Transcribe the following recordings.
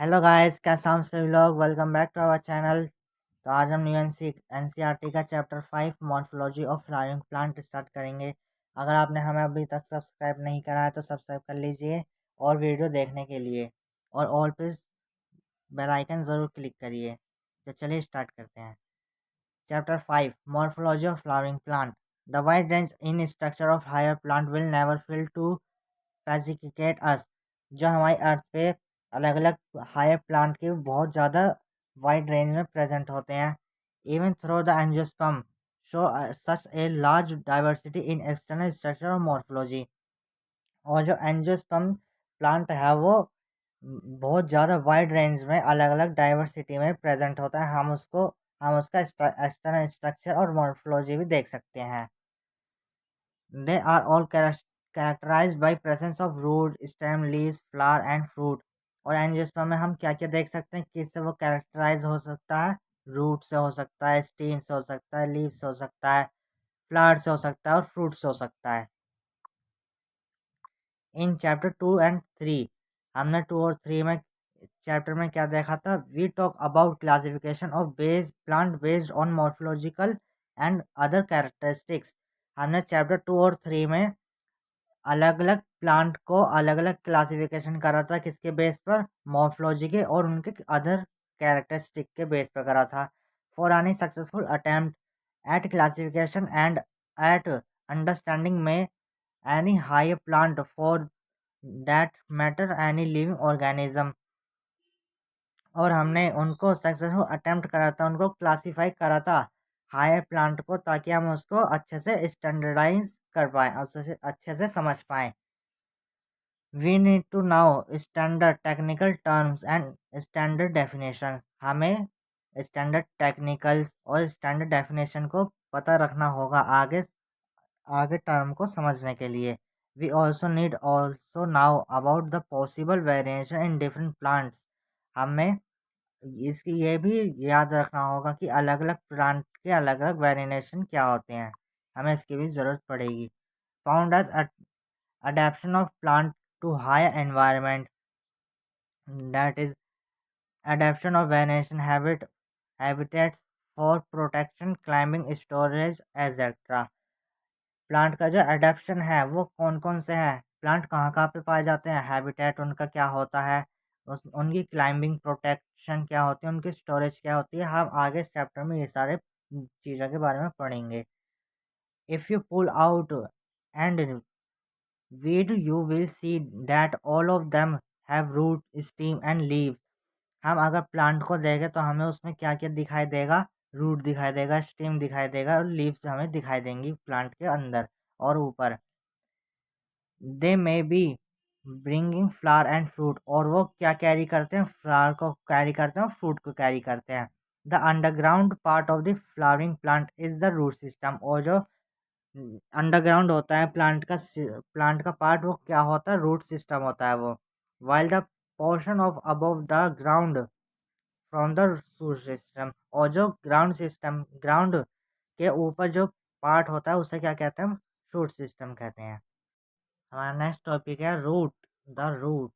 Hello guys, कैसे हम सभी लोग। Welcome back to our channel. तो आज हम न्यू एनसीईआरटी का chapter 5 morphology of flowering plant start करेंगे। अगर आपने हमें अभी तक सब्सक्राइब नहीं करा है तो सब्सक्राइब कर लीजिए और वीडियो देखने के लिए और ऑल पे बेल आइकन ज़रूर क्लिक करिए। तो चलिए स्टार्ट करते हैं। Chapter 5 morphology of flowering plant. The wide range in structure of higher plant will never fail to fascinate us. जो हमारी अर्थ पे अलग अलग हायर प्लांट के बहुत ज़्यादा वाइड रेंज में प्रेजेंट होते हैं। Even though the angiosperm show such a large diversity in external structure और मॉर्फोलॉजी। और जो एंजियोस्पर्म प्लांट है वो बहुत ज़्यादा वाइड रेंज में अलग अलग डाइवर्सिटी में प्रेजेंट होता है। हम उसका एक्सटर्नल स्ट्रक्चर और मॉर्फोलॉजी भी देख सकते हैं। They are all characterized by presence of root, stem, leaves, flower and fruit। और एंजियोस्पर्म में हम क्या क्या देख सकते हैं, किससे वो कैरेक्टराइज हो सकता है। रूट से हो सकता है, स्टेम से हो सकता है, लीव से हो सकता है, फ्लावर से हो सकता है और फ्रूट से हो सकता है। इन चैप्टर 2 और 3 हमने 2 और 3 में चैप्टर में क्या देखा था। We talk about classification of base plant based on morphological and other characteristics. हमने चैप्टर 2 और 3 में अलग अलग प्लांट को अलग अलग क्लासिफिकेशन करा था। किसके बेस पर? मॉर्फोलॉजी के और उनके अदर कैरेक्टरिस्टिक के बेस पर करा था। For any successful attempt at classification and at understanding में any high plant for that matter any living organism. और हमने उनको सक्सेसफुल अटेम्प्ट करा था, उनको क्लासीफाई करा था हायर प्लांट को, ताकि हम उसको अच्छे से स्टैंडर्डाइज कर पाएँ, अच्छे से समझ पाएँ। We need to know standard technical terms and standard definition. हमें स्टैंडर्ड टेक्निकल्स और स्टैंडर्ड डेफिनेशन को पता रखना होगा आगे आगे टर्म को समझने के लिए। We also need also know about the possible variation in different plants. हमें इसकी ये भी याद रखना होगा कि अलग अलग प्लांट के अलग अलग वेरिएशन क्या होते हैं। हमें इसकी भी ज़रूरत पड़ेगी। Found as adaptation of plant to higher environment, that is adaptation of variation habitats for protection, climbing, storage, etc। Plant का जो अडेप्शन है वो कौन कौन से हैं, प्लांट कहाँ कहाँ पे पाए जाते हैं, हैबिटेट उनका क्या होता है, उनकी क्लाइंबिंग प्रोटेक्शन क्या होती है, उनकी स्टोरेज क्या होती है। हम आगे इस चैप्टर में ये सारे चीज़ों के बारे में पढ़ेंगे। If you pull out and Weed, you will see that all of them have root, stem and leaves। हम अगर प्लांट को देखें तो हमें उसमें क्या क्या दिखाई देगा। रूट दिखाई देगा, स्टेम दिखाई देगा और लीव्स हमें दिखाई देंगी प्लांट के अंदर और ऊपर। They may be bringing flower and fruit. और वो क्या कैरी करते हैं, फ्लावर को कैरी करते हैं और फ्रूट को कैरी करते हैं। The underground part of the flowering plant is the root system. और जो अंडरग्राउंड होता है प्लांट का पार्ट, वो क्या होता है, रूट सिस्टम होता है वो। While the portion of above the ground from the root system. और जो ग्राउंड के ऊपर जो पार्ट होता है उसे क्या कहते हैं, शूट सिस्टम कहते हैं। हमारा नेक्स्ट टॉपिक है root. The root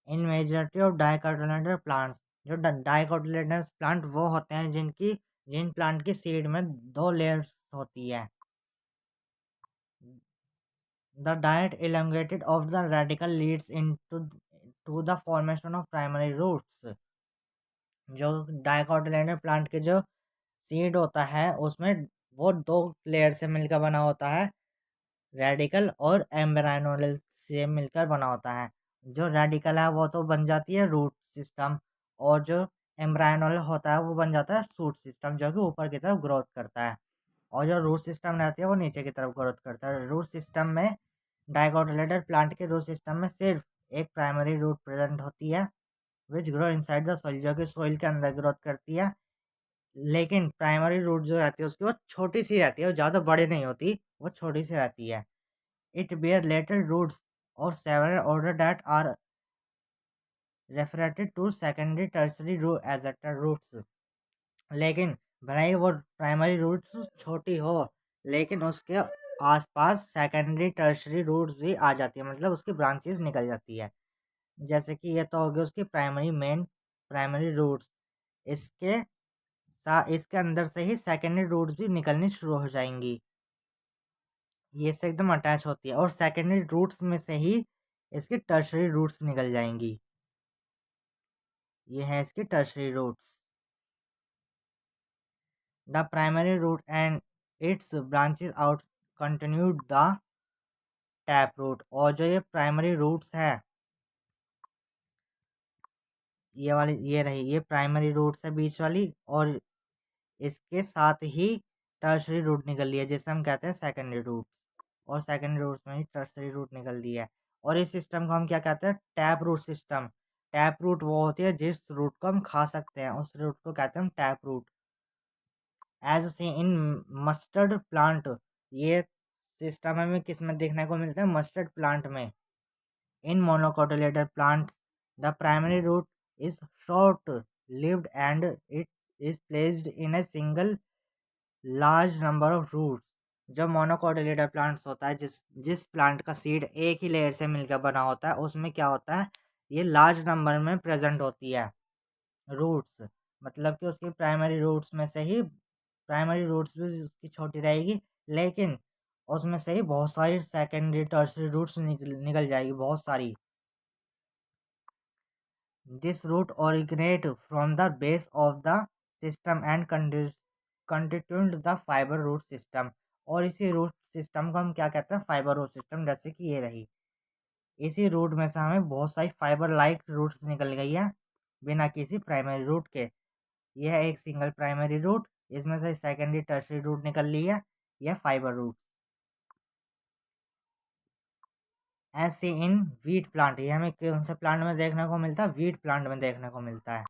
in majority of dicotyledonous plants. जो डाइकोटिलेडोनस प्लांट वो होते हैं जिन प्लांट की सीड में 2 लेयर्स होती है। The diet elongated of the radical leads into to the formation of primary roots। जो डाइकोटिलेडोनस प्लांट के जो सीड होता है उसमें वो 2 लेयर से मिलकर बना होता है, रेडिकल और एम्ब्रायोनल से मिलकर बना होता है। जो रेडिकल है वो तो बन जाती है रूट सिस्टम, और जो एम्ब्रायोनल होता है वो बन जाता है शूट सिस्टम, जो कि ऊपर की तरफ ग्रोथ करता है। और जो रूट सिस्टम रहती है वो नीचे की तरफ ग्रोथ करता है। रूट सिस्टम में डाइकोटिलेडोनस प्लांट के रूट सिस्टम में सिर्फ एक प्राइमरी रूट प्रेजेंट होती है, which grow inside the soil, जो कि सोइल के अंदर ग्रोथ करती है। लेकिन प्राइमरी रूट जो रहती है उसकी वो छोटी सी रहती है, वो ज़्यादा बड़ी नहीं होती, वो छोटी सी रहती है। इट बेयर लेटर रूट्स और several order that are referred to secondary tertiary root ejecta roots. लेकिन भले ही वो प्राइमरी रूट्स छोटी हो, लेकिन उसके आसपास सेकेंडरी टर्सरी रूट्स भी आ जाती है, मतलब उसकी ब्रांचेस निकल जाती है। जैसे कि ये तो हो गया उसकी प्राइमरी रूट्स। इसके इसके अंदर से ही सेकेंडरी रूट्स भी निकलनी शुरू हो जाएंगी। ये इससे एकदम अटैच होती है और सेकेंडरी रूट्स में से ही इसकी टर्शरी रूट्स निकल जाएंगी। ये है इसकी tertiary roots. The primary root and its branches out continued the tap root. और जो ये प्राइमरी रूट्स है, ये वाली ये रही, ये प्राइमरी रूट्स है बीच वाली, और इसके साथ ही टर्शरी रूट निकल रही है जिसे हम कहते हैं सेकेंडरी रूट्स। और सेकेंडरी रूट्स में ही टर्शरी रूट निकल रही है। और इस सिस्टम को हम क्या कहते हैं? Tap root system. Tap root वो होती है जिस रूट को हम खा सकते हैं, उस रूट को कहते हैं हम tap root. As see in mustard plant, ये सिस्टम हमें किस में देखने को मिलता है? मस्टर्ड प्लांट में। In monocotyledon plants the primary root is short lived and it is placed in a single large number of roots। जब मोनोकोटिलेडर प्लांट्स होता है, जिस जिस प्लांट का सीड एक ही लेयर से मिलकर बना होता है, उसमें क्या होता है? ये लार्ज नंबर में प्रेजेंट होती है रूट्स। मतलब कि उसकी प्राइमरी रूट्स में से ही, प्राइमरी रूट्स भी उसकी छोटी रहेगी, लेकिन उसमें से ही बहुत सारी सेकेंडरी टर्शरी रूट्स निकल जाएगी, बहुत सारी। This root originate from the base of the system and constitute the fiber root system। और इसी रूट सिस्टम को हम क्या कहते हैं? Fibre root system. जैसे कि ये रही, इसी रूट में से हमें बहुत सारी फाइबर लाइक रूट्स निकल गई है बिना किसी प्राइमरी रूट के। यह है एक सिंगल प्राइमरी रूट, इसमें से सेकेंडरी टर्शरी रूट निकल ली है, यह फाइबर रूट। ऐसे इन वीट प्लांट, ये हमें कौन से प्लांट में देखने को मिलता है? वीट प्लांट में देखने को मिलता है।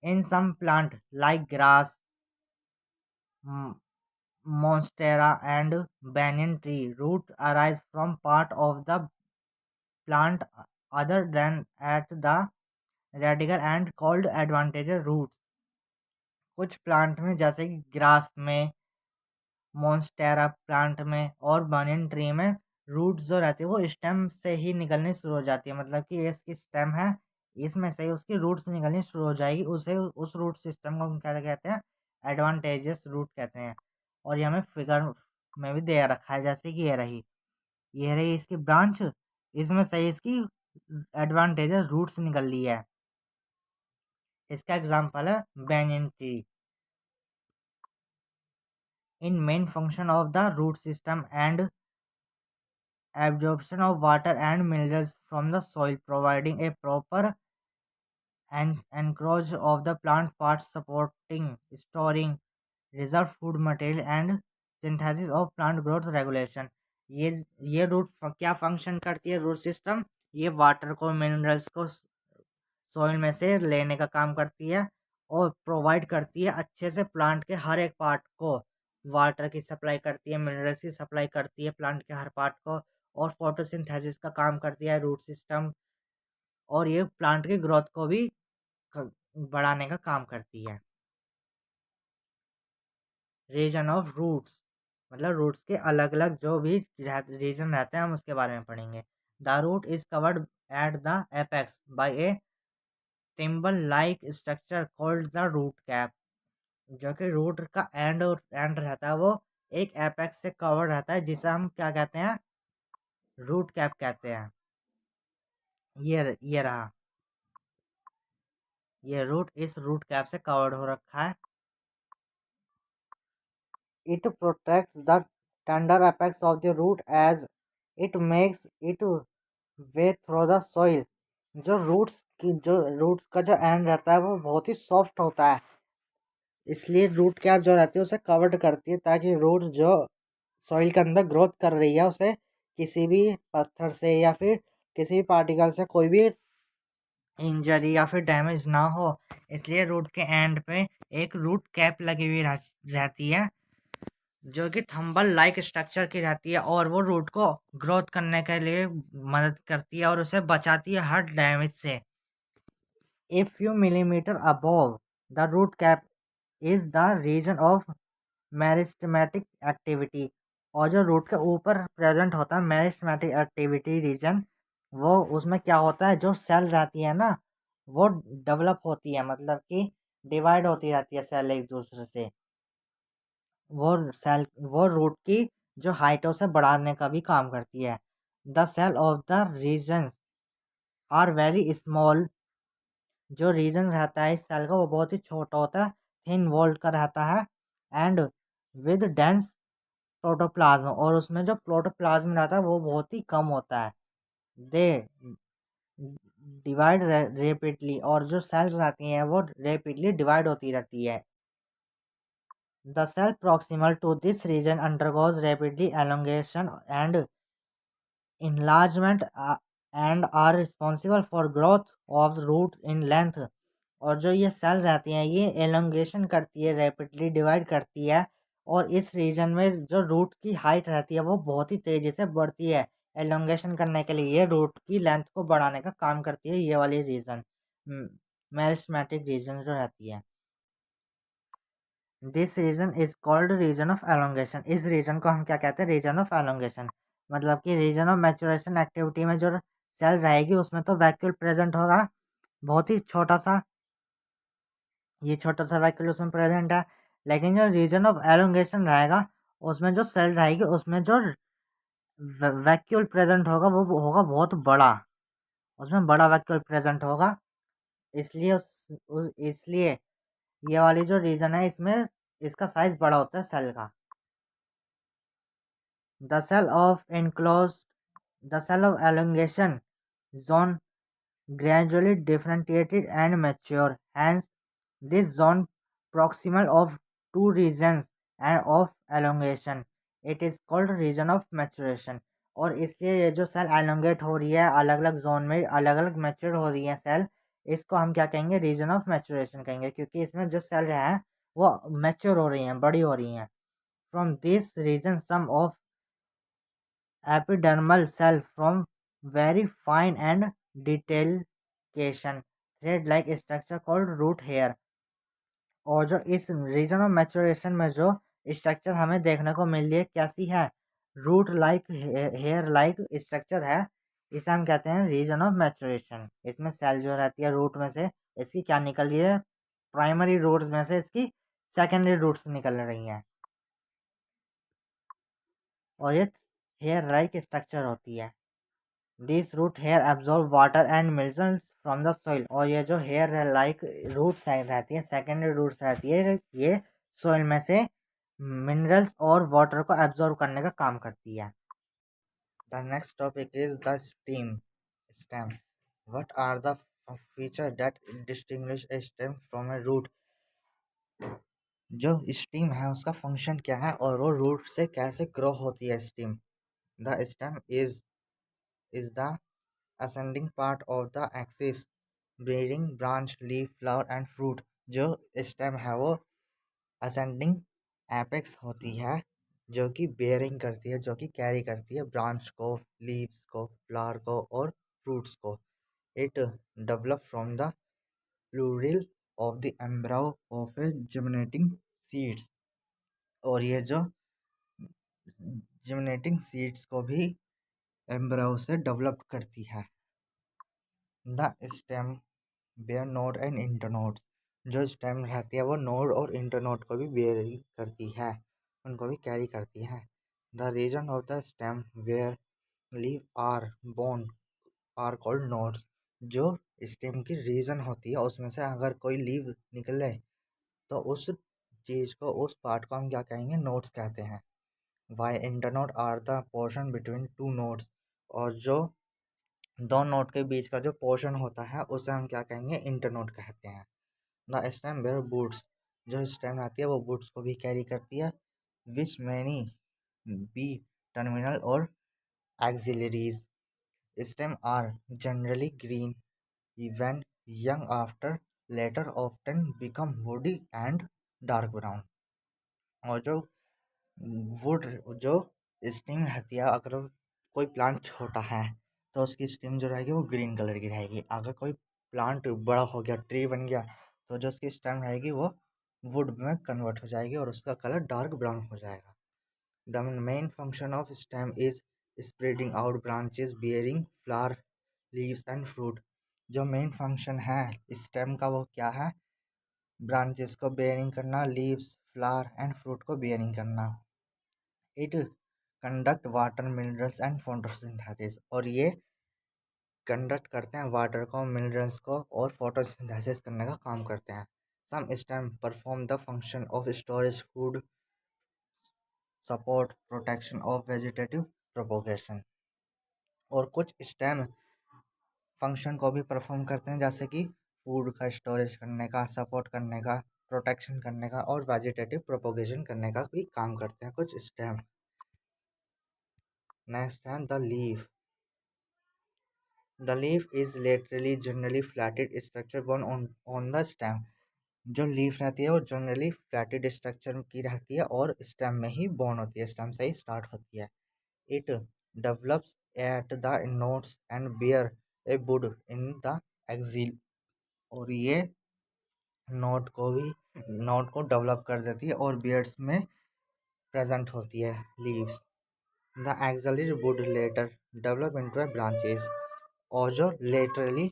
In some plant like grass, monstera and banyan tree, root arise from part of the plant other than at the radical and called advantageous roots। कुछ प्लांट में जैसे कि ग्रास में, मॉन्स्टेरा प्लांट में और बनियन ट्री में roots जो रहती है वो स्टेम से ही निकलनी शुरू हो जाती है। मतलब कि ये इसकी स्टेम है, इसमें से ही उसकी रूट्स निकलनी शुरू हो जाएगी। उसे उस रूट सिस्टम को हम क्या कहते हैं? एडवांटेजेस रूट कहते हैं। और ये हमें फिगर में भी दे रखा है, जैसे कि ये रही इसकी ब्रांच, इसमें से ही इसकी एडवांटेजेस रूट्स निकल ली है। इसका एग्जाम्पल है banyan tree. In main function of the root system and absorption of water and minerals from the soil, providing a proper and anchorage of the plant parts, supporting, storing, reserve food material and synthesis of plant growth regulation। ये ये root क्या function करती है? Root system ये water को, minerals को soil में से लेने का काम करती है और प्रोवाइड करती है अच्छे से प्लांट के हर एक पार्ट को। वाटर की सप्लाई करती है, मिनरल्स की सप्लाई करती है प्लांट के हर पार्ट को, और फोटोसिंथेसिस का काम करती है रूट सिस्टम। और ये प्लांट की ग्रोथ को भी बढ़ाने का काम करती है। रीजन ऑफ रूट्स, मतलब रूट्स के अलग अलग जो भी रीजन रहते हैं हम उसके बारे में पढ़ेंगे। The root is covered at the apex by a thimble like structure called the root cap. जो कि रूट का एंड रहता है वो एक एपेक्स से कवर रहता है, जिसे हम क्या कहते हैं? रूट कैप कहते हैं। ये रहा, ये रूट इस रूट कैप से कवर्ड हो रखा है। It protects the tender apex of the root as it makes it way through the soil. जो रूट्स का जो एंड रहता है वो बहुत ही सॉफ्ट होता है, इसलिए रूट कैप जो रहती है उसे कवर्ड करती है, ताकि रूट जो सॉइल के अंदर ग्रोथ कर रही है उसे किसी भी पत्थर से या फिर किसी भी पार्टिकल से कोई भी इंजरी या फिर डैमेज ना हो। इसलिए रूट के एंड पे एक रूट कैप लगी हुई रहती है, जो कि थंबल लाइक स्ट्रक्चर की रहती है, और वो रूट को ग्रोथ करने के लिए मदद करती है और उसे बचाती है हर डैमेज से। A few millimetre above the root cap is the region of meristematic activity. और जो रूट के ऊपर प्रेजेंट होता है मेरिस्टेमेटिक एक्टिविटी रीजन, वो उसमें क्या होता है, जो सेल रहती है ना वो डेवलप होती है, मतलब कि डिवाइड होती रहती है सेल एक दूसरे से। वो सेल वो रूट की जो हाइट है उसे बढ़ाने का भी काम करती है। The cell of the region are very small. जो रीजन रहता है इस सेल का वो बहुत ही छोटा होता है, थिन वॉल्ड का रहता है, एंड विद डेंस प्रोटोप्लाज्म, और उसमें जो प्रोटोप्लाज्म रहता है वो बहुत ही कम होता है। दे डिवाइड रेपिडली, और जो सेल्स रहती हैं वो रेपिडली डिवाइड होती रहती है। The cell proximal to this region undergoes rapidly elongation and enlargement and are responsible for growth of the root in length। और जो ये सेल रहती हैं ये एलोंगेशन करती है, रैपिडली डिवाइड करती है, और इस रीजन में जो रूट की हाइट रहती है वो बहुत ही तेज़ी से बढ़ती है। एलोंगेशन करने के लिए ये रूट की लेंथ को बढ़ाने का काम करती है ये वाली रीजन, मेरिस्टेमेटिक रीजन जो रहती है। This region is called region of elongation. इस रीजन को हम क्या कहते हैं, रीजन ऑफ एलोंगेशन। मतलब कि रीजन ऑफ मैचुरेशन एक्टिविटी में जो सेल रहेगी उसमें तो वैक्यूल प्रेजेंट होगा, बहुत ही छोटा सा, ये छोटा सा वैक्यूल उसमें प्रेजेंट है। लेकिन जो रीजन ऑफ एलोंगेशन रहेगा उसमें जो सेल रहेगी उसमें जो वैक्यूल प्रेजेंट होगा वो होगा बहुत बड़ा, उसमें बड़ा वैक्यूल प्रेजेंट होगा। इसलिए इसलिए ये वाली जो रीजन है इसमें इसका साइज बड़ा होता है सेल का। The cell of enclosed the cell of elongation zone gradually differentiated and mature. Hence, this zone proximal of two regions and of elongation. It is called region of maturation। और इसलिए ये जो cell elongate हो रही है अलग अलग zone में अलग अलग मैच्योर हो रही है सेल, इसको हम क्या कहेंगे, रीजन ऑफ मैचुरेशन कहेंगे, क्योंकि इसमें जो सेल है वो मैच्योर हो रही हैं, बड़ी हो रही हैं। From this region some of epidermal cell from very fine and detailcation thread like structure called root hair। और जो इस रीजन ऑफ मैचुरेशन में जो स्ट्रक्चर हमें देखने को मिल रही है कैसी है, root like hair like structure है, इसे हम कहते हैं रीजन ऑफ मैचुरेशन। इसमें सेल जो रहती है रूट में से इसकी क्या निकल रही है, प्राइमरी रूट्स में से इसकी सेकेंडरी रूट्स निकल रही हैं, और ये हेयर लाइक स्ट्रक्चर होती है। This root hair absorb water and minerals from the soil. और ये जो हेयर लाइक रूट्स रहती है, सेकेंडरी रूट्स रहती है, ये सॉइल में से मिनरल्स और वाटर को एब्जॉर्ब करने का काम करती है। The next topic is the stem. What are the feature that distinguish a stem from a root. जो स्टीम है उसका फंक्शन क्या है और वो रूट से कैसे ग्रो होती है steam. The stem is the ascending part of the axis bearing branch leaf flower and fruit। जो स्टेम है वो ascending apex होती है जो कि बेयरिंग करती है, जो कि कैरी करती है ब्रांच को, लीव्स को, फ्लावर को और फ्रूट्स को। It develop from the plumule of the embryo of a germinating seeds. और ये जो germinating सीड्स को भी एम्ब्रो से डेवलप करती है। The stem bear node and internodes. जो स्टेम रहती है वो नोड और इंटरनोड को भी बेयर करती है, उनको भी कैरी करती है। The region of the stem where leave are borne are called nodes. जो स्टेम की रीजन होती है उसमें से अगर कोई लीव निकले तो उस चीज़ को, उस पार्ट को हम क्या कहेंगे, नोड्स कहते हैं। Why internode are the portion between two nodes. और जो दो नोड के बीच का जो पोर्शन होता है उसे हम क्या कहेंगे, इंटरनोड कहते हैं। The stem bear buds. जो स्टेम आती है वो बूट्स को भी कैरी करती है। विच मैनी बी टर्मिनल और axillaries. Stem are generally green when young, after later often become woody and dark brown। और जो वुड जो स्टेम रहती है, अगर कोई प्लांट छोटा है तो उसकी स्टेम जो रहेगी वो ग्रीन कलर की रहेगी। अगर कोई प्लांट बड़ा हो गया, ट्री बन गया, तो जो उसकी स्टेम रहेगी वो वुड में कन्वर्ट हो जाएगी और उसका कलर डार्क ब्राउन हो जाएगा। The main function of stem is spreading out branches bearing flower leaves and fruit. जो मेन फंक्शन है स्टेम का वो क्या है? ब्रांचेस को बेयरिंग करना, लीव्स, फ्लावर एंड फ्रूट को बेयरिंग करना। It conduct water, minerals and photosynthesis, और ये कंडक्ट करते हैं वाटर को, मिनरल्स को और फोटोसिंथेसिस करने का काम करते हैं। Some stem perform the function of storage food, support, protection of vegetative propagation. और कुछ स्टेम फंक्शन को भी परफॉर्म करते हैं, जैसे कि फूड का स्टोरेज करने का, सपोर्ट करने का, प्रोटेक्शन करने का और वेजिटेटिव प्रोपोगेशन करने का भी काम करते हैं कुछ स्टेम। नेक्स्ट है the leaf. The leaf is laterally generally flattened structure borne on the stem. जो लीफ रहती है वो जनरली फ्लैटेड स्ट्रक्चर की रहती है और स्टेम में ही बोर्न होती है, स्टेम से ही स्टार्ट होती है। It develops at the nodes and bear a bud in the axil, और ये नोट को डेवलप कर देती है और बियर्ड्स में प्रेजेंट होती है leaves. The axillary bud later develop into a branches, और जो लेटरली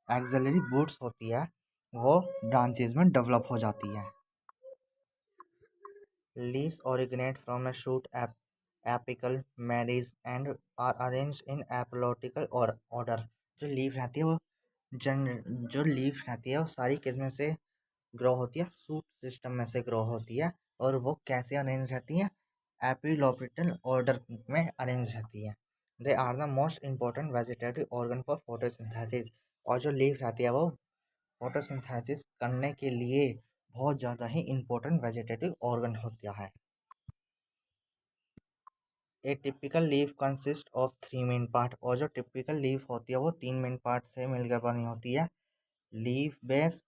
एक्सिलरी वुड्स होती है वो ब्रांचेस में डेवलप हो जाती है। Leaves originate from a shoot apical merisms and are arranged in apollodical order। जो लीफ रहती है वो जन जो लीफ रहती है वो सारी किस्में से ग्रो होती है, शूट सिस्टम में से ग्रो होती है, और वो कैसे अरेंज रहती है? एपिलोपिटल ऑर्डर में अरेंज रहती है। They are the most important vegetative organ for photosynthesis, और जो लीफ रहती है वो फोटोसिंथेसिस करने के लिए बहुत ज़्यादा ही इंपॉर्टेंट वेजिटेटिव ऑर्गन होता है। ए typical leaf consist of 3 main part, और जो टिपिकल लीफ होती है वो 3 मेन पार्ट से मिलकर बनी होती है। लीफ बेस,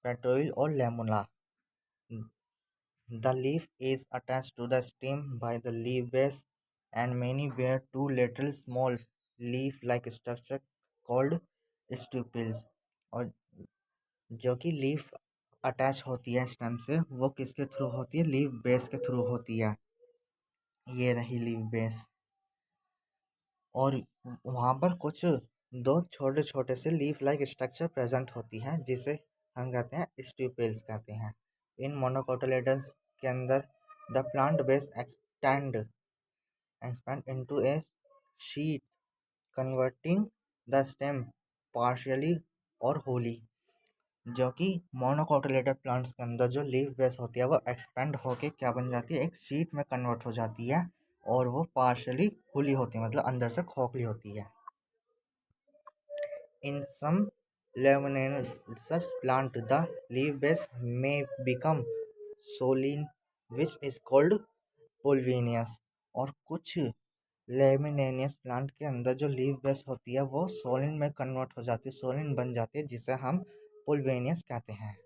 पेटोइल और लेमुला। The leaf is attached to the stem by the leaf base, and many bear two lateral small leaf-like structure called stipules। और जो कि लीफ अटैच होती है स्टेम से वो किसके थ्रू होती है? लीफ बेस के थ्रू होती है। ये रही लीफ बेस, और वहाँ पर कुछ दो छोटे छोटे से लीफ लाइक स्ट्रक्चर प्रेजेंट होती है जिसे हम कहते हैं स्टिपेल्स कहते हैं। इन मोनोकोटिलेडन्स के अंदर the plant base expand into a sheet, converting the stem partially और wholly। जो कि मोनोकोटिलेटेड प्लांट्स के अंदर जो लीफ बेस होती है वो एक्सपेंड होके क्या बन जाती है? एक शीट में कन्वर्ट हो जाती है, और वो पार्शली खुली होती है, मतलब अंदर से खोखली होती है। In some leguminous plant, the leaf base may become soline, which is called pulvinous। और कुछ लेमिनेनियस प्लांट के अंदर जो लीफ बेस होती है वो सोलिन में कन्वर्ट हो जाती है, सोलिन बन जाती है, जिसे हम पुलवेनियस कहते हैं।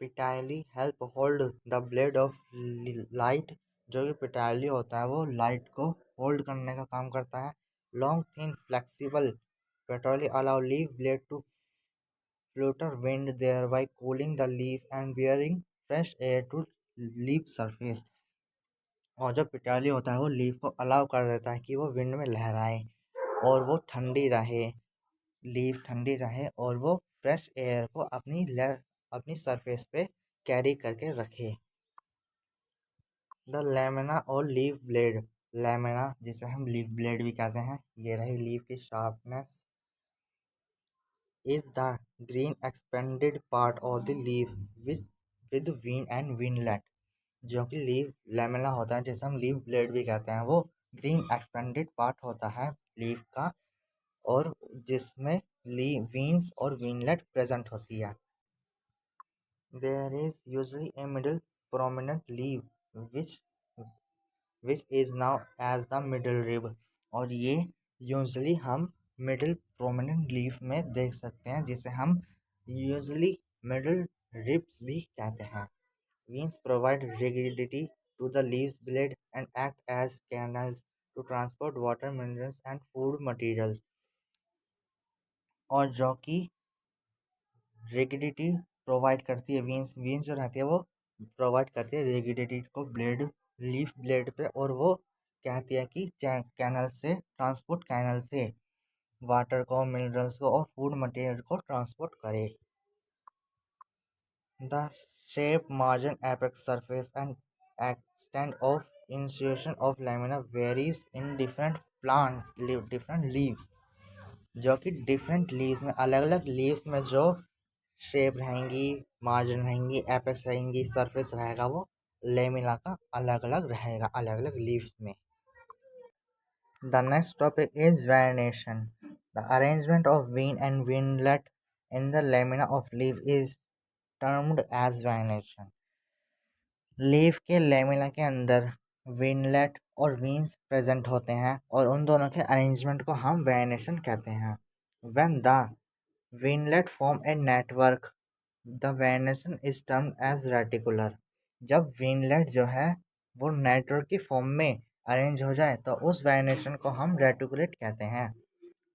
Petiole help hold the blade of light. जो कि पिटाइली होता है वो लाइट को होल्ड करने का काम करता है। Long thin flexible petioles allow leaf blade to flutter wind, thereby cooling the leaf and bearing fresh air to leaf surface। और जो पिटाली होता है वो लीफ को अलाउ कर देता है कि वो विंड में लहराए और वो ठंडी रहे, लीफ ठंडी रहे, और वो फ्रेश एयर को अपनी सरफेस पे कैरी करके रखे। द लेमिना और लीफ ब्लेड। लेमिना जिसे हम लीफ ब्लेड भी कहते हैं, ये रही लीफ की sharpness, is the green expanded part of the leaf with vein and winglet। जो कि लीफ लेमेला होता है जिसे हम लीफ ब्लेड भी कहते हैं, वो ग्रीन एक्सपेंडेड पार्ट होता है लीफ का, और जिसमें वीन्स और विंगलेट प्रेजेंट होती है। There is usually a middle prominent leaf which which is known as the middle rib. और ये यूजली हम मिडल प्रोमिनेंट लीफ में देख सकते हैं, जिसे हम यूजली मिडल रिब्स भी कहते हैं। Veins provide rigidity to the leaf blade and act as canals to transport water, minerals and food materials। और जो कि रिगिडिटी प्रोवाइड करती है, वीन्स जो रहती है वो प्रोवाइड करती है रिगिडिटी को लीफ ब्लेड पे, और वो कहती है कि कैनल से ट्रांसपोर्ट कैनल से वाटर को, मिनरल्स को और फूड मटेरियल को ट्रांसपोर्ट करे। The shape, margin, apex surface, and extent of insertion of lamina varies in different leaves, जो कि डिफरेंट लीव्स में अलग अलग लीव्स में जो शेप रहेंगी, मार्जिन रहेंगी, एपेक्स रहेंगी, सरफेस रहेगा, वो लेमिना का अलग अलग रहेगा अलग अलग लीव्स में। The next topic is veination. The arrangement of vein and veinlet in the lamina of leaf is termed as veination. Leaf के लेमिना के अंदर वेनलेट और वीन्स प्रेजेंट होते हैं और उन दोनों के अरेंजमेंट को हम वेनेशन कहते हैं। When the veinlet form a network the venation is termed as reticular. जब वेनलेट जो है वो नेटवर्क की फॉर्म में अरेंज हो जाए तो उस वेनेशन को हम रेटिकुलेट कहते हैं।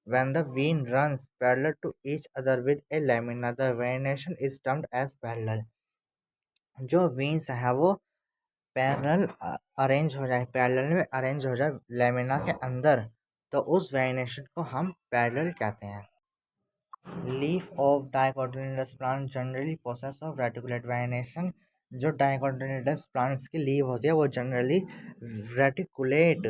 When the vein runs parallel to each other with a lamina the venation is termed as parallel. जो वेन्स है वो पैरेलल में अरेंज हो जाए लेमिना के अंदर तो उस वेनेशन को हम पैरेलल कहते हैं। Leaf of dicotyledonous plant generally process of reticulate venation. जो डाइकोटिलेडोनस प्लांट्स की लीफ होती है वो जनरली रेटिकुलेट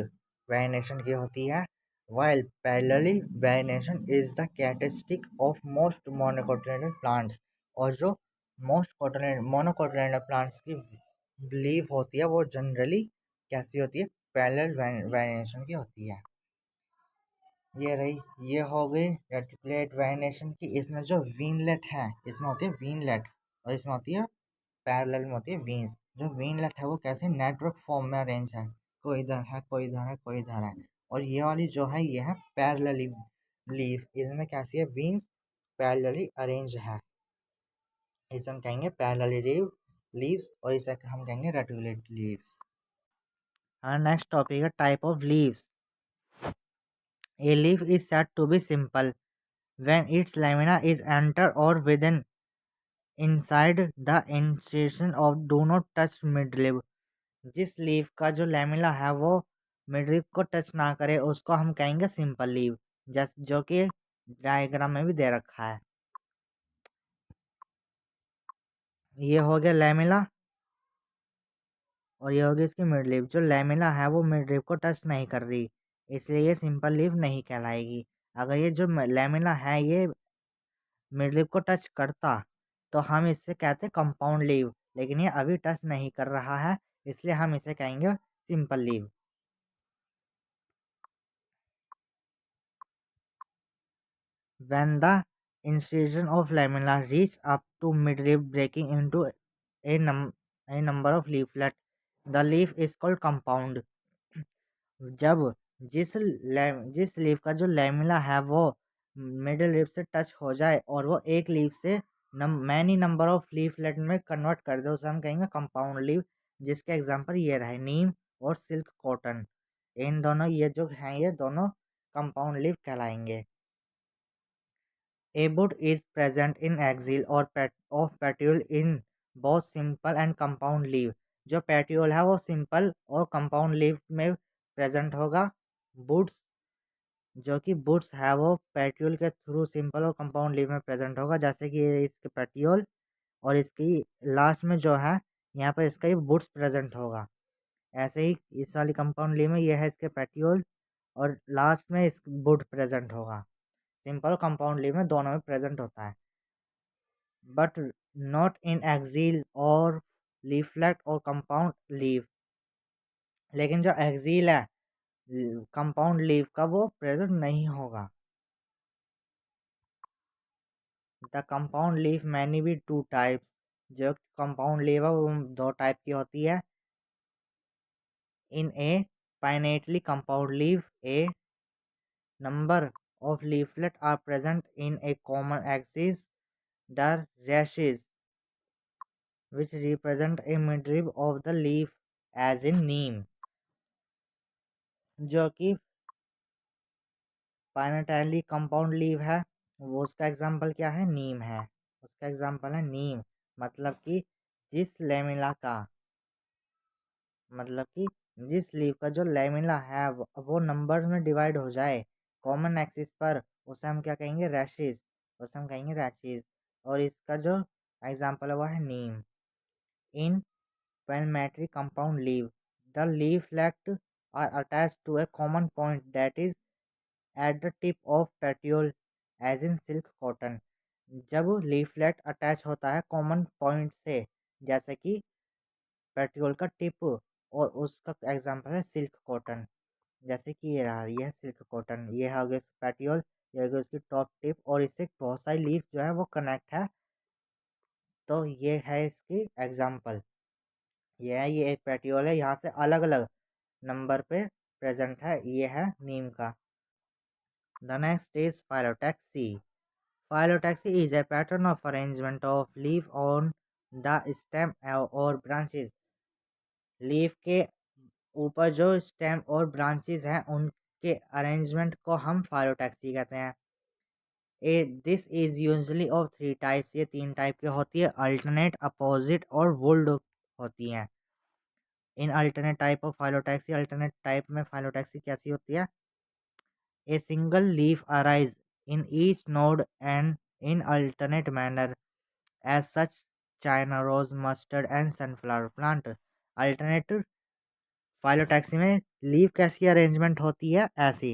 वेनेशन की होती है। while parallel venation is the characteristic of most monocotyledonous plants. और जो मोस्ट मोनोकोटिलेडोनस प्लांट्स की लीफ होती है वो जनरली कैसी होती है, पैरेलल वेनेशन की होती है। ये रही, ये हो गई रेटिकुलेट वेनेशन की। इसमें जो वीनलेट है इसमें होती है वीनलेट और इसमें होती है पैरेलल में होती है वीन्स। जो वीनलेट है वो कैसे नेटवर्क फॉर्म में अरेंज है, कोई इधर है कोई इधर है कोई इधर है। और ये वाली जो है ये है पैरेलली लीफ, इसमें कैसी है वीन्स पैरेलली अरेंज है, इसे हम कहेंगे पैरेलली लीव्स और इसे हम कहेंगे रेटिकुलेट लीव्स। हाँ, नेक्स्ट टॉपिक है type of leaves. A leaf is said to be simple when its lamina is enter or within inside the incision of do not touch midrib। जिस leaf का जो lamella है वो midrib को touch ना करे उसको हम कहेंगे सिंपल लीफ, जो कि डायग्राम में भी दे रखा है। ये हो गया लैमिला और ये हो गई इसकी मिडलिप। जो लैमिला है वो मिडलिप को टच नहीं कर रही, इसलिए ये सिंपल लीफ नहीं कहलाएगी। अगर ये जो लैमिला है ये मिडलिप को टच करता तो हम इससे कहते कंपाउंड लीव, लेकिन ये अभी टच नहीं कर रहा है इसलिए हम इसे कहेंगे simple leave. When the incision of lamella reach up to midrib breaking into a number of leaflet, the leaf is called compound। जब जिस लीफ का जो लैमिला है वो मिडिल लीफ से टच हो जाए और वो एक लीफ से मैनी नंबर ऑफ लीफलेट में कन्वर्ट कर दे उसे हम कहेंगे कंपाउंड लीफ। जिसके एग्जांपल ये रहे नीम और सिल्क कॉटन, इन दोनों ये जो हैं ये दोनों कंपाउंड लीफ कहलाएंगे। A bud is present in axil or of petiole in both simple and compound leaf। जो petiole है वो सिंपल और कंपाउंड लीफ में प्रेजेंट होगा। बुड्स जो कि बुड्स है वो पेट्यूल के थ्रू सिंपल और कंपाउंड लीफ में प्रेजेंट होगा, जैसे कि ये इसके पेट्यूल और इसकी लास्ट में जो है यहाँ पर इसका ये बुड्स प्रेजेंट होगा। ऐसे ही इस वाली कंपाउंड लीफ में ये है इसके पेट्यूल और लास्ट में इस बुड प्रेजेंट होगा। सिंपल कंपाउंड लीफ में दोनों में प्रेजेंट होता है, बट नॉट इन एक्सिल और लीफलेट और कंपाउंड लीफ। लेकिन जो एक्सिल है कंपाउंड लीफ का वो प्रेजेंट नहीं होगा। The compound leaf many be two types. जो कंपाउंड लीफ है वो दो टाइप की होती है। In a pinnately compound leaf a number of leaflets are present in a common axis, the rashes, which represent a midrib of the leaf as in neem। जो कि पाइनेटली compound leaf है वो उसका एग्जाम्पल क्या है, नीम है। उसका एग्जाम्पल है नीम। मतलब कि जिस लेमिला का मतलब कि जिस लीफ का जो लेमिला है वो नंबर्स में डिवाइड हो जाए कॉमन एक्सिस पर, उसे हम क्या कहेंगे, रैशेज, उसे हम कहेंगे रैशेज। और इसका जो एग्जाम्पल है वो है नीम। इन palmatory compound leaf, the leaflet are attached to a common point that is at the tip of petiole as in silk cotton। जब लीफलेट अटैच होता है कॉमन पॉइंट से, जैसे कि पेट्रियोल का टिप, और उसका एग्जांपल है सिल्क कॉटन। जैसे कि ये रहा, ये है सिल्क कॉटन, ये है अगेंस्ट पेट्रियोल, ये है उसकी टॉप टिप, और इससे बहुत सारी लीफ जो है वो कनेक्ट है। तो ये है इसकी एग्जांपल। ये एक पेट्रियोल है, यहाँ से अलग अलग नंबर पे प्रेजेंट है, ये है नीम का। The next is phyllotaxy. Phyllotaxy is a pattern of arrangement of leaf on the stem और ब्रांचेस। लीफ के ऊपर जो स्टेम और ब्रांचेस हैं उनके अरेंजमेंट को हम फाइलोटैक्सी कहते हैं। This is usually of three types. ये तीन टाइप की होती है, अल्टरनेट, अपोजिट और वुल्ड होती हैं। In alternate type of phyllotaxy, alternate type में फाइलोटैक्सी कैसी होती है? A single leaf arise in each node and in alternate manner, as such China rose, mustard and sunflower plant। Alternate phyllotaxy में leaf कैसी arrangement होती है? ऐसी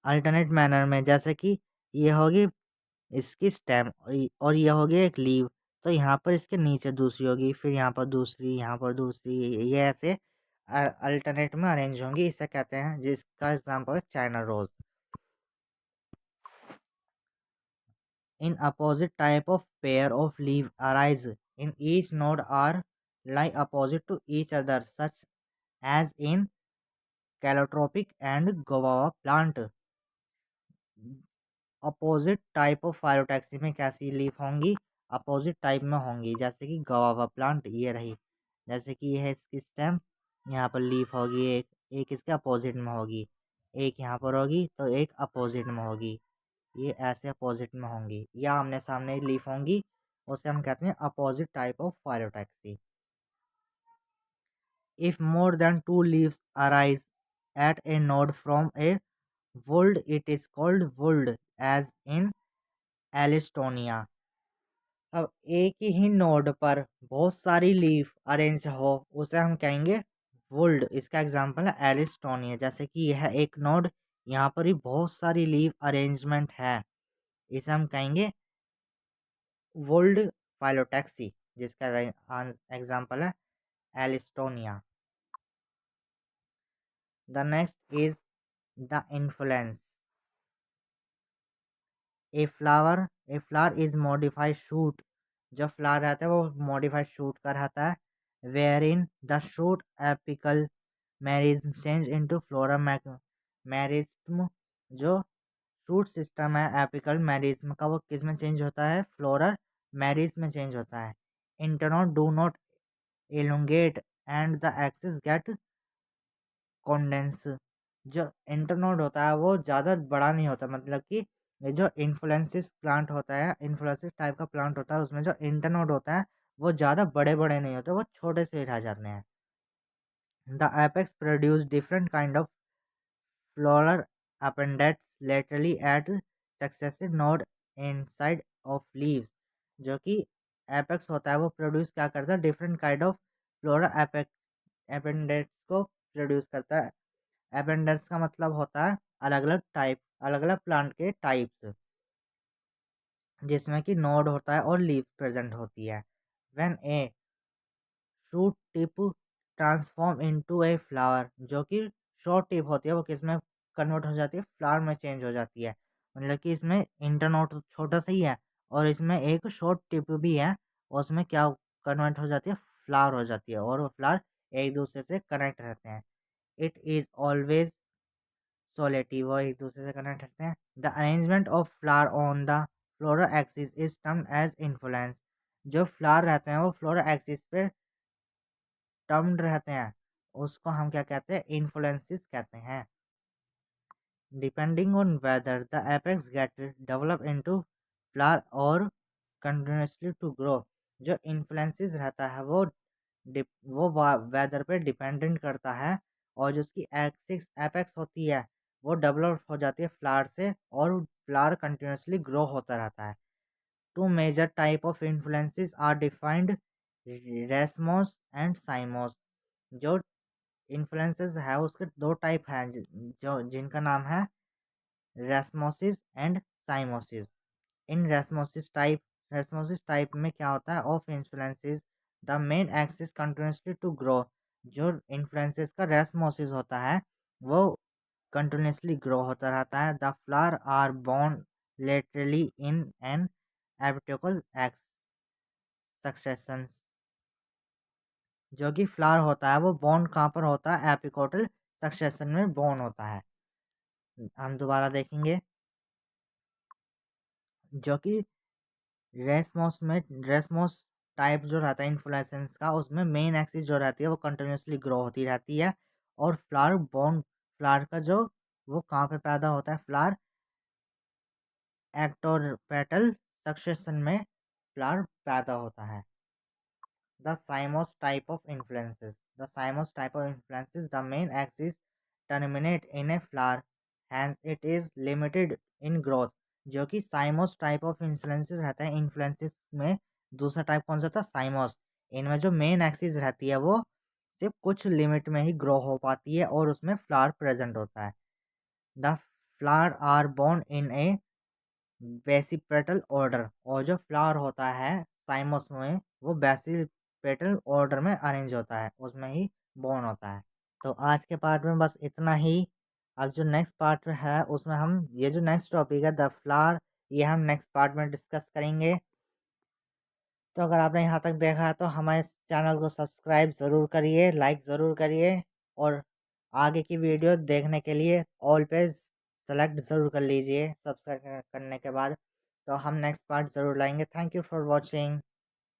alternate manner में, जैसे कि ये होगी इसकी स्टेम और ये होगी एक लीव, तो यहाँ पर इसके नीचे दूसरी होगी, फिर यहाँ पर दूसरी, यहाँ पर दूसरी, ये ऐसे अल्टरनेट में अरेंज होंगी। इसे कहते हैं, जिसका एग्जाम्पल है China rose. In opposite type of pair of leaf arise in each node are lie opposite to each other, such as in calotropis and guava plant। Opposite type of phyllotaxy में कैसी leaf होंगी? Opposite type में होंगी, जैसे कि गवावा plant, ये रही, जैसे कि ये है इसकी स्टेम, यहाँ पर लीफ होगी एक, एक इसके अपोजिट में होगी, एक यहाँ पर होगी, तो एक अपोजिट में होगी, ये ऐसे अपोजिट में होंगी, या आमने सामने लीफ होंगी, उसे हम कहते हैं opposite type of phyllotaxy. If more than two leaves arise at a node from a whorled, it is called whorled, as in Alstonia. अब एक ही नोड पर बहुत सारी लीफ अरेंज हो, उसे हम कहेंगे वुल्ड। इसका एग्जांपल है एलिस्टोनिया। जैसे कि यह एक नोड, यहाँ पर ही बहुत सारी लीफ अरेंजमेंट है, इसे हम कहेंगे वुल्ड फाइलोटैक्सी, जिसका एग्जांपल है Alstonia. The next is the influence. A flower is modified shoot. जो फ्लावर रहता है वो मॉडिफाइड शूट का रहता है, where in the shoot apical meristem change into floral meristem. जो शूट सिस्टम है एपिकल मैरिज्म का, वो किस में चेंज होता है? फ्लोरल मैरिज्म में चेंज होता है। Internode do not elongate and the axis get condense. जो इंटरनोड होता है वो ज़्यादा बड़ा नहीं होता, मतलब कि ये जो इन्फ्लुएंसिस प्लांट होता है, इन्फ्लुएंसिस टाइप का प्लांट होता है, उसमें जो इंटरनोड होता है वो ज़्यादा बड़े बड़े नहीं होते, वो छोटे से रह जाते हैं। The apex produce different kind of floral appendages laterally at successive node inside of leaves. जो कि एपेक्स होता है वो प्रोड्यूस क्या करता है? डिफरेंट काइंड ऑफ फ्लोरल अपेंडेट्स को प्रोड्यूस करता है। अपेंडेट्स का मतलब होता है अलग अलग टाइप, अलग अलग प्लांट के टाइप्स, जिसमें कि नोड होता है और लीफ प्रेजेंट होती है। When A shoot tip transform into a flower, जो कि शॉर्ट टिप होती है वो किस में कन्वर्ट हो जाती है? फ्लावर में चेंज हो जाती है। मतलब कि इसमें इंटरनोड छोटा सा ही है और इसमें एक शॉर्ट टिप भी है, और उसमें क्या कन्वर्ट हो जाती है? फ्लावर हो जाती है, और वो फ्लावर एक दूसरे से कनेक्ट रहते हैं। इट इज़ ऑलवेज सोलेटिव, वो एक दूसरे से कनेक्ट रहते हैं। The arrangement of flower on the floral axis is termed as inflorescence. जो फ्लावर रहते हैं वो फ्लोरल एक्सिस पे टर्म्ड रहते हैं, उसको हम क्या कहते हैं? इन्फ्लुएंसिस कहते हैं। Depending on whether the apex get develop into flower और कंटिन्यूसली टू ग्रो। जो इन्फ्लुएंसिस रहता है वो वेदर पे डिपेंडेंट करता है, और जो उसकी एक्सिस एपेक्स होती है वो डेवलप हो जाती है फ्लावर से और फ्लावर कंटिन्यूसली ग्रो होता रहता है। Two major type of inflorescences are defined, racemose and cymose. जो इन्फ्लुएंसेस है उसके दो टाइप हैं जो जिनका नाम है रेसमोसिस एंड साइमोसिस। इन रेसमोसिस टाइप में क्या होता है, of inflorescences the main axis continuously to grow. जो इन्फ्लुएंसेस का रेसमोसिस होता है वो कंटिन्यूसली ग्रो होता रहता है। The flower are borne laterally in an apical ex succession. जो कि फ्लावर होता है वो बोर्न कहाँ पर होता है, एपिकोटल सक्सेशन में बोर्न होता है। हम दोबारा देखेंगे। जो कि रेसमोस टाइप जो रहता है इन्फ्लोरेसेंस का, उसमें मेन एक्सिस जो रहती है वो कंटिन्यूसली ग्रो होती रहती है। और फ्लावर का जो वो कहाँ पे पैदा होता है, फ्लावर एक्ट और पेटल सक्सेशन में फ्लावर पैदा होता है। The Simos type of influences. The Simos type of influences, the main axis terminate in a flower, hence it is limited in growth. जो कि साइमोस टाइप ऑफ इन्फ्लुएंसेस रहता है, influences में दूसरा टाइप कौन सा होता है, साइमोस। इनमें जो मेन एक्सिस रहती है वो सिर्फ कुछ लिमिट में ही ग्रो हो पाती है और उसमें फ्लावर प्रेजेंट होता है। The flower are borne in a basipetal order. और जो फ्लावर होता है साइमस में वो बेसिपेटल ऑर्डर में अरेंज होता है, उसमें ही बोर्न होता है। तो आज के पार्ट में बस इतना ही। अब जो नेक्स्ट पार्ट है उसमें हम ये जो नेक्स्ट टॉपिक है द फ्लावर, ये हम नेक्स्ट पार्ट में डिस्कस करेंगे। तो अगर आपने यहाँ तक देखा है तो हमारे चैनल को सब्सक्राइब ज़रूर करिए, लाइक ज़रूर करिए, और आगे की वीडियो देखने के लिए ऑल पे सेलेक्ट ज़रूर कर लीजिए सब्सक्राइब करने के बाद। तो हम नेक्स्ट पार्ट ज़रूर लाएंगे। Thank you for watching.